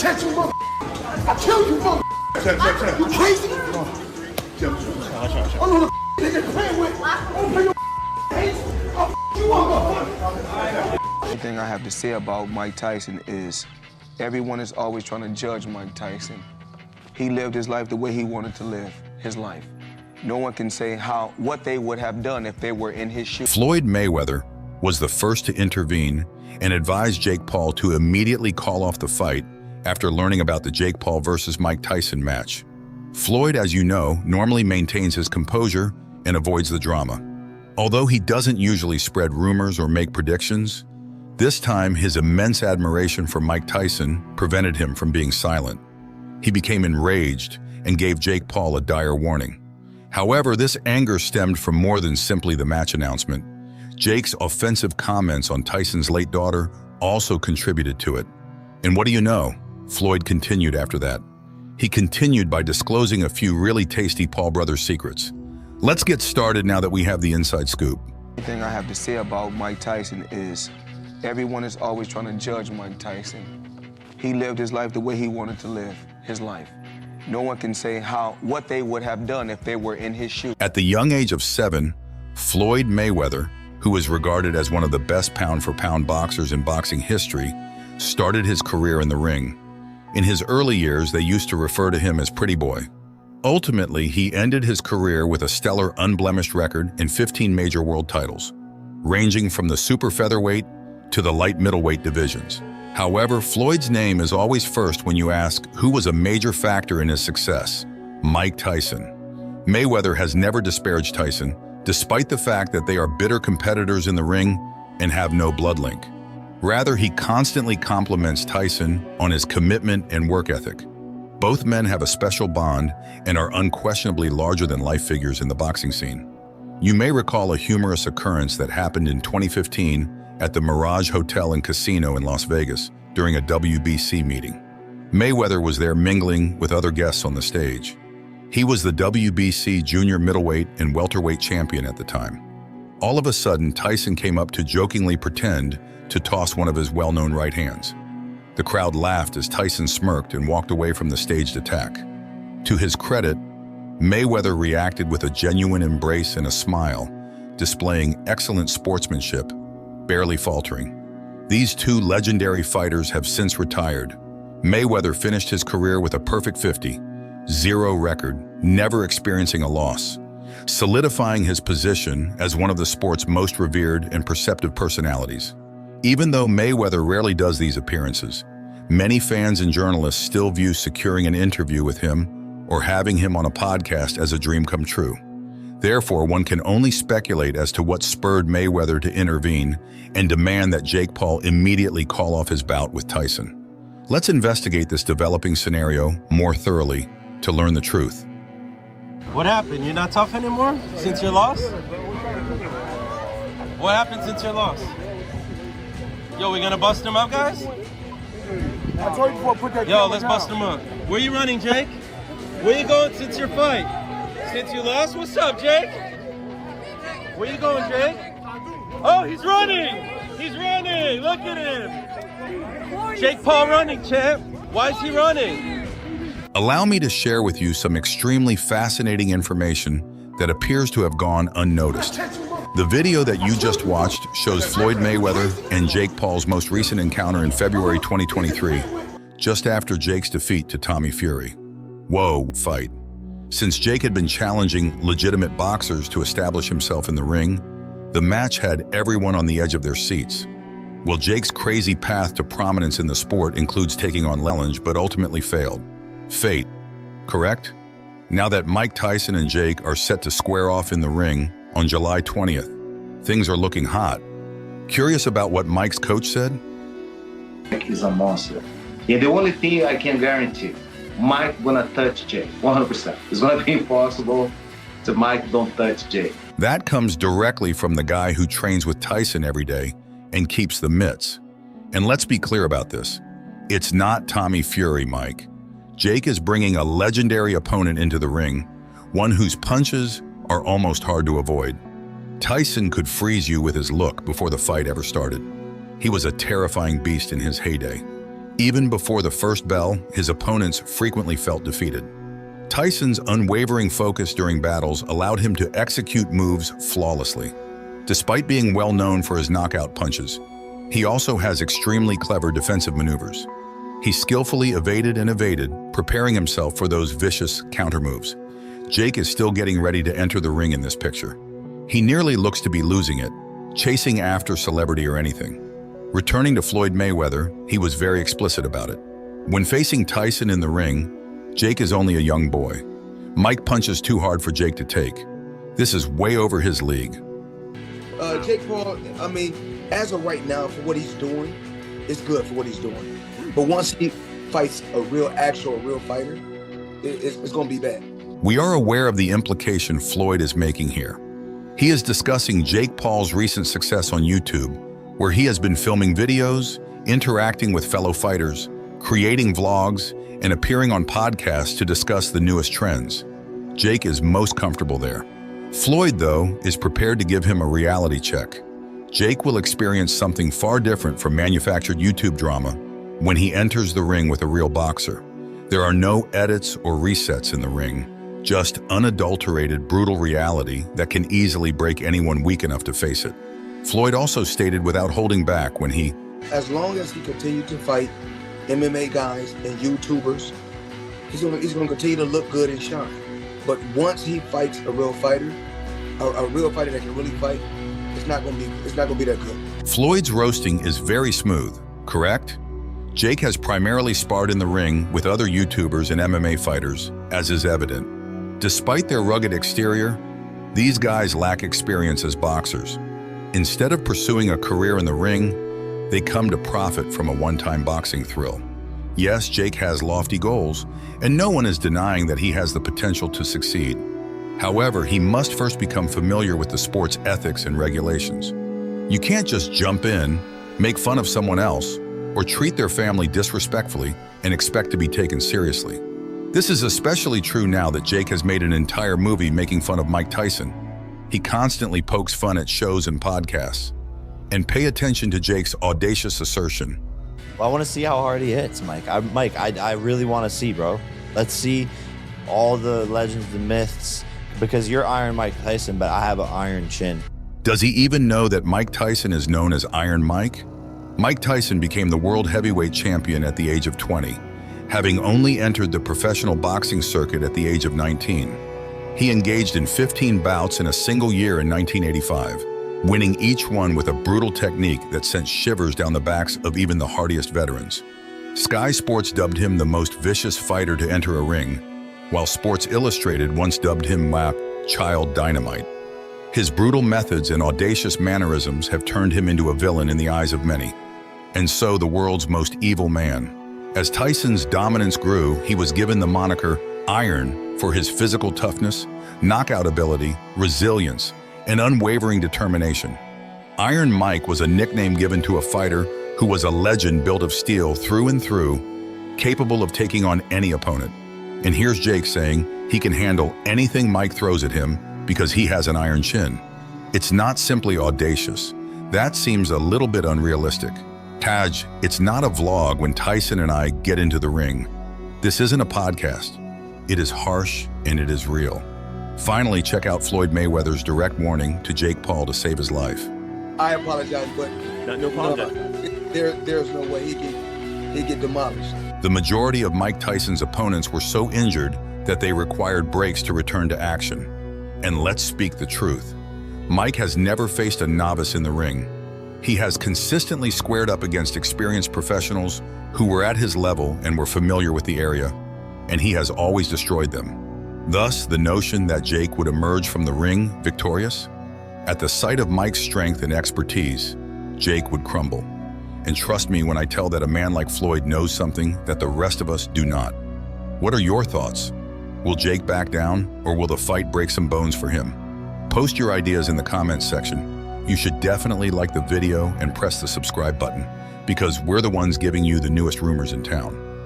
catch you, mother. I kill you, mother. You crazy? I know the nigga playing with. Open your hands. I'll you up. The thing I have to say about Mike Tyson is everyone is always trying to judge Mike Tyson. He lived his life the way he wanted to live his life. No one can say what they would have done if they were in his shoes. Floyd Mayweather was the first to intervene and advise Jake Paul to immediately call off the fight after learning about the Jake Paul versus Mike Tyson match. Floyd, as you know, normally maintains his composure and avoids the drama. Although he doesn't usually spread rumors or make predictions, this time his immense admiration for Mike Tyson prevented him from being silent. He became enraged and gave Jake Paul a dire warning. However, this anger stemmed from more than simply the match announcement. Jake's offensive comments on Tyson's late daughter also contributed to it. And what do you know? Floyd continued after that. He continued by disclosing a few really tasty Paul brothers secrets. Let's get started now that we have the inside scoop. The thing I have to say about Mike Tyson is everyone is always trying to judge Mike Tyson. He lived his life the way he wanted to live his life. No one can say what they would have done if they were in his shoes. At the young age of 7, Floyd Mayweather, who is regarded as one of the best pound-for-pound boxers in boxing history, started his career in the ring. In his early years, they used to refer to him as Pretty Boy. Ultimately, he ended his career with a stellar unblemished record in 15 major world titles, ranging from the super featherweight to the light middleweight divisions. However, Floyd's name is always first when you ask who was a major factor in his success: Mike Tyson. Mayweather has never disparaged Tyson, despite the fact that they are bitter competitors in the ring and have no blood link. Rather, he constantly compliments Tyson on his commitment and work ethic. Both men have a special bond and are unquestionably larger-than-life figures in the boxing scene. You may recall a humorous occurrence that happened in 2015 at the Mirage Hotel and Casino in Las Vegas during a WBC meeting. Mayweather was there mingling with other guests on the stage. He was the WBC junior middleweight and welterweight champion at the time. All of a sudden, Tyson came up to jokingly pretend to toss one of his well-known right hands. The crowd laughed as Tyson smirked and walked away from the staged attack. To his credit, Mayweather reacted with a genuine embrace and a smile, displaying excellent sportsmanship, barely faltering. These two legendary fighters have since retired. Mayweather finished his career with a perfect 50-0 record, never experiencing a loss, solidifying his position as one of the sport's most revered and perceptive personalities. Even though Mayweather rarely does these appearances, many fans and journalists still view securing an interview with him or having him on a podcast as a dream come true. Therefore, one can only speculate as to what spurred Mayweather to intervene and demand that Jake Paul immediately call off his bout with Tyson. Let's investigate this developing scenario more thoroughly to learn the truth. What happened? You're not tough anymore since your loss? What happened since your loss? Yo, we gonna bust him up, guys? I told you before, put that Yo, let's bust him up. Where you running, Jake? Where you going since your fight? Since you lost? What's up, Jake? Where you going, Jake? Oh, he's running! He's running! Look at him! Jake Paul running, champ. Why is he running? Allow me to share with you some extremely fascinating information that appears to have gone unnoticed. The video that you just watched shows Floyd Mayweather and Jake Paul's most recent encounter in February 2023, just after Jake's defeat to Tommy Fury. Whoa, fight. Since Jake had been challenging legitimate boxers to establish himself in the ring, the match had everyone on the edge of their seats. Well, Jake's crazy path to prominence in the sport includes taking on challenge, but ultimately failed. Fate, correct? Now that Mike Tyson and Jake are set to square off in the ring on July 20th, things are looking hot. Curious about what Mike's coach said? Mike is a monster. Yeah, the only thing I can guarantee, Mike gonna touch Jake, 100%. It's gonna be impossible to Mike don't touch Jake. That comes directly from the guy who trains with Tyson every day and keeps the mitts. And let's be clear about this. It's not Tommy Fury, Mike. Jake is bringing a legendary opponent into the ring, one whose punches are almost hard to avoid. Tyson could freeze you with his look before the fight ever started. He was a terrifying beast in his heyday. Even before the first bell, his opponents frequently felt defeated. Tyson's unwavering focus during battles allowed him to execute moves flawlessly. Despite being well known for his knockout punches, he also has extremely clever defensive maneuvers. He skillfully evaded and evaded, preparing himself for those vicious counter moves. Jake is still getting ready to enter the ring in this picture. He nearly looks to be losing it, chasing after celebrity or anything. Returning to Floyd Mayweather, he was very explicit about it. When facing Tyson in the ring, Jake is only a young boy. Mike punches too hard for Jake to take. This is way over his league. Jake Paul, I mean, as of right now, for what he's doing, it's good for what he's doing. But once he fights a real fighter, it's going to be bad. We are aware of the implication Floyd is making here. He is discussing Jake Paul's recent success on YouTube, where he has been filming videos, interacting with fellow fighters, creating vlogs, and appearing on podcasts to discuss the newest trends. Jake is most comfortable there. Floyd, though, is prepared to give him a reality check. Jake will experience something far different from manufactured YouTube drama when he enters the ring with a real boxer. There are no edits or resets in the ring, just unadulterated, brutal reality that can easily break anyone weak enough to face it. Floyd also stated without holding back when he, as long as he continues to fight MMA guys and YouTubers, he's going to continue to look good and shine. But once he fights a real fighter that can really fight, it's not going to be that good. Floyd's roasting is very smooth, correct? Jake has primarily sparred in the ring with other YouTubers and MMA fighters, as is evident. Despite their rugged exterior, these guys lack experience as boxers. Instead of pursuing a career in the ring, they come to profit from a one-time boxing thrill. Yes, Jake has lofty goals, and no one is denying that he has the potential to succeed. However, he must first become familiar with the sport's ethics and regulations. You can't just jump in, make fun of someone else, or treat their family disrespectfully and expect to be taken seriously. This is especially true now that Jake has made an entire movie making fun of Mike Tyson. He constantly pokes fun at shows and podcasts. And pay attention to Jake's audacious assertion. Well, I want to see how hard he hits, Mike. I really want to see, bro. Let's see all the legends, the myths, because you're Iron Mike Tyson, but I have an iron chin. Does he even know that Mike Tyson is known as Iron Mike? Mike Tyson became the world heavyweight champion at the age of 20, having only entered the professional boxing circuit at the age of 19. He engaged in 15 bouts in a single year in 1985, winning each one with a brutal technique that sent shivers down the backs of even the hardiest veterans. Sky Sports dubbed him the most vicious fighter to enter a ring, while Sports Illustrated once dubbed him Child Dynamite. His brutal methods and audacious mannerisms have turned him into a villain in the eyes of many, and so the world's most evil man. As Tyson's dominance grew, he was given the moniker Iron for his physical toughness, knockout ability, resilience, and unwavering determination. Iron Mike was a nickname given to a fighter who was a legend built of steel through and through, capable of taking on any opponent. And here's Jake saying he can handle anything Mike throws at him because he has an iron chin. It's not simply audacious. That seems a little bit unrealistic. Taj, it's not a vlog when Tyson and I get into the ring. This isn't a podcast. It is harsh and it is real. Finally, check out Floyd Mayweather's direct warning to Jake Paul to save his life. I apologize, but No problem. There's no way he'd get demolished. The majority of Mike Tyson's opponents were so injured that they required breaks to return to action. And let's speak the truth. Mike has never faced a novice in the ring. He has consistently squared up against experienced professionals who were at his level and were familiar with the area, and he has always destroyed them. Thus, the notion that Jake would emerge from the ring victorious? At the sight of Mike's strength and expertise, Jake would crumble. And trust me when I tell that a man like Floyd knows something that the rest of us do not. What are your thoughts? Will Jake back down, or will the fight break some bones for him? Post your ideas in the comments section. You should definitely like the video and press the subscribe button, because we're the ones giving you the newest rumors in town.